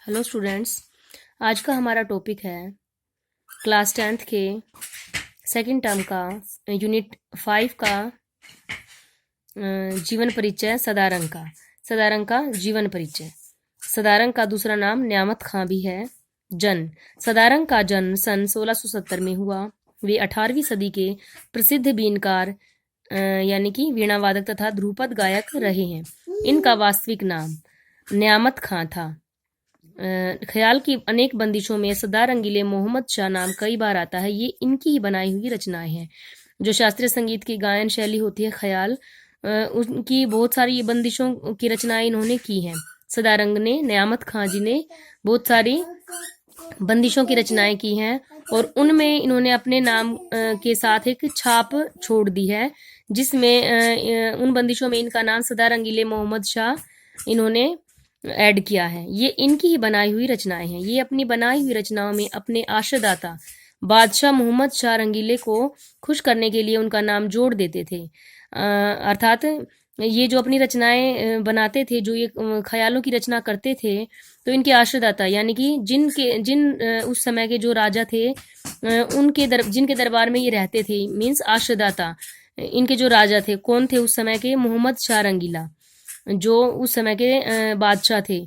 Hello students, आज का हमारा टॉपिक है क्लास 10th के सेकंड टर्म का यूनिट 5 का जीवन परिचय सदारंग का जीवन परिचय। सदारंग का दूसरा नाम न्यामत खां भी है। जन्म सदारंग का जन्म सन 1670 में हुआ। वे 18वीं सदी के प्रसिद्ध बीनकार यानी कि वीणावादक तथा ध्रुपद गायक रहे हैं। इनका वास्तविक नाम न्यामत खां था। ख्याल की अनेक बंदिशों में सदार रंगीले मोहम्मद शाह नाम कई बार आता है। ये इनकी ही बनाई हुई रचनाएं हैं। जो शास्त्रीय संगीत की गायन शैली होती है ख्याल, उनकी बहुत सारी बंदिशों की रचनाएं इन्होंने की हैं। सदारंग ने, न्यामत खां जी ने बहुत सारी बंदिशों की रचनाएं की हैं और उनमें इन्होंने अपने नाम के साथ एक छाप छोड़ दी है, जिसमें उन बंदिशों में इनका नाम सदार रंगीले मोहम्मद शाह इन्होंने ऐड किया है। ये इनकी ही बनाई हुई रचनाएं हैं। ये अपनी बनाई हुई रचनाओं में अपने आश्रयदाता बादशाह मोहम्मद शाह रंगीले को खुश करने के लिए उनका नाम जोड़ देते थे। अर्थात ये जो अपनी रचनाएं बनाते थे, जो ये ख्यालों की रचना करते थे, तो इनके आश्रयदाता यानी कि जिन उस समय के जो राजा थे, जिनके दरबार में ये रहते थे, मीन्स आश्रयदाता, इनके जो राजा थे, कौन थे उस समय के? मोहम्मद शाह रंगीला, जो उस समय के बादशाह थे।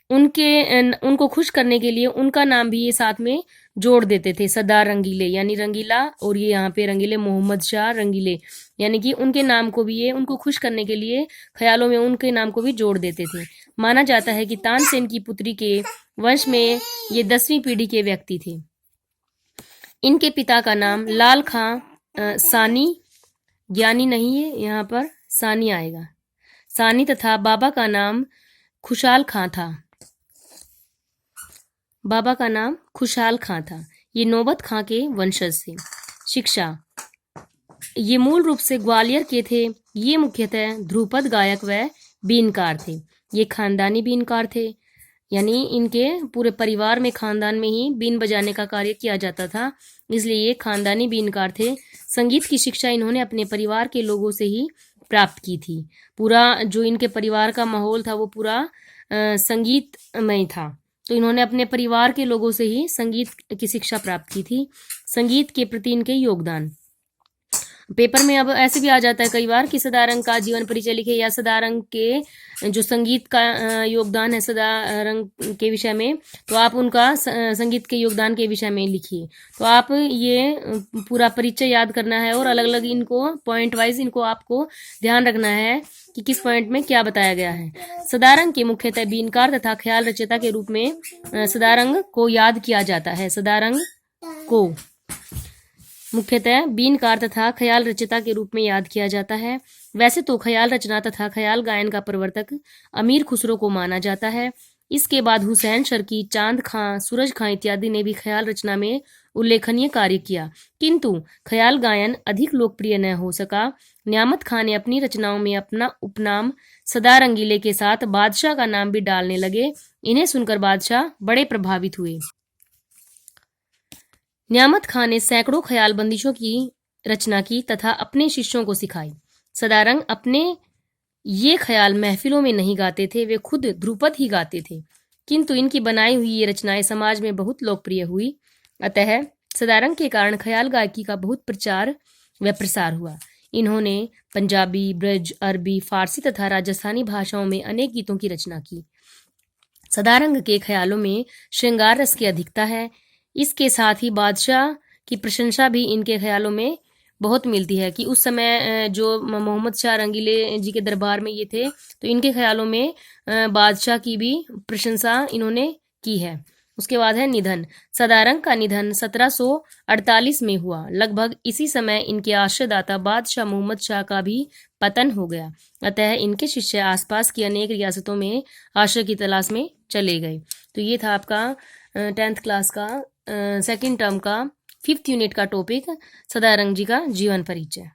उनको खुश करने के लिए उनका नाम भी ये साथ में जोड़ देते थे, सरदार रंगीले यानी रंगीला, और ये यहाँ पे रंगीले मोहम्मद शाह रंगीले, यानी कि उनके नाम को भी ये उनको खुश करने के लिए ख्यालों में उनके नाम को भी जोड़ देते थे। माना जाता है कि तानसेन की पुत्री के वंश में ये 10वीं पीढ़ी के व्यक्ति थे। इनके पिता का नाम लाल खां सानी, ज्ञानी नहीं है, यहाँ पर सानी आएगा, सानी, तथा बाबा का नाम खुशाल खां था। बाबा का नाम खुशाल खां था। ये नौबत खां के वंशज थे। शिक्षा, ये मूल रूप से ग्वालियर के थे। ये मुख्यतः ध्रुपद गायक व बीनकार थे। ये खानदानी बीनकार थे, यानी इनके पूरे परिवार में, खानदान में ही बीन बजाने का कार्य किया जाता था, इसलिए ये खानदानी बीनकार थे। संगीत की शिक्षा इन्होंने अपने परिवार के लोगों से ही प्राप्त की थी। पूरा जो इनके परिवार का माहौल था वो पूरा संगीतमय था, तो इन्होंने अपने परिवार के लोगों से ही संगीत की शिक्षा प्राप्त की थी। संगीत के प्रति इनके योगदान, पेपर में अब ऐसे भी आ जाता है कई बार कि सदारंग का जीवन परिचय लिखे, या सदारंग के जो संगीत का योगदान है सदारंग के विषय में, तो आप उनका संगीत के योगदान के विषय में लिखिए। तो आप ये पूरा परिचय याद करना है और अलग अलग इनको पॉइंट वाइज इनको आपको ध्यान रखना है कि किस पॉइंट में क्या बताया गया है। सदारंग के मुख्यतः बीनकार तथा ख्याल रचयिता के रूप में सदारंग को याद किया जाता है। सदारंग को मुख्यतः बीनकार तथा ख्याल रचयिता के रूप में याद किया जाता है। वैसे तो ख्याल रचना तथा ख्याल गायन का प्रवर्तक अमीर खुसरो को माना जाता है। इसके बाद हुसैन शर्की, चांद खां, सूरज खां इत्यादि ने भी ख्याल रचना में उल्लेखनीय कार्य किया, किंतु ख्याल गायन अधिक लोकप्रिय न हो सका। न्यामत खां ने अपनी रचनाओं में अपना उपनाम सदार रंगीले के साथ बादशाह का नाम भी डालने लगे। इन्हें सुनकर बादशाह बड़े प्रभावित हुए। न्यामत खां ने सैकड़ों ख्याल बंदिशों की रचना की तथा अपने शिष्यों को सिखाई। सदारंग अपने ये ख्याल महफिलों में नहीं गाते थे, वे खुद ध्रुपद ही गाते थे, किंतु इनकी बनाई हुई ये रचनाएं समाज में बहुत लोकप्रिय हुई। अतः सदारंग के कारण ख्याल गायकी का बहुत प्रचार व प्रसार हुआ। इन्होंने पंजाबी, ब्रज, अरबी, फारसी तथा राजस्थानी भाषाओं में अनेक गीतों की रचना की। सदारंग के ख्यालों में श्रृंगार रस की अधिकता है। इसके साथ ही बादशाह की प्रशंसा भी इनके ख्यालों में बहुत मिलती है कि उस समय जो मोहम्मद शाह रंगीले जी के दरबार में ये थे, तो इनके ख्यालों में बादशाह की भी प्रशंसा इन्होंने की है। उसके बाद है निधन। सदारंग का निधन 1748 में हुआ। लगभग इसी समय इनके आश्रयदाता बादशाह मोहम्मद शाह का भी पतन हो गया। अतः इनके शिष्य आसपास की अनेक रियासतों में आश्रय की तलाश में चले गए। तो ये था आपका 10th क्लास का सेकंड टर्म का 5th यूनिट का टॉपिक, सदारंग जी का जीवन परिचय।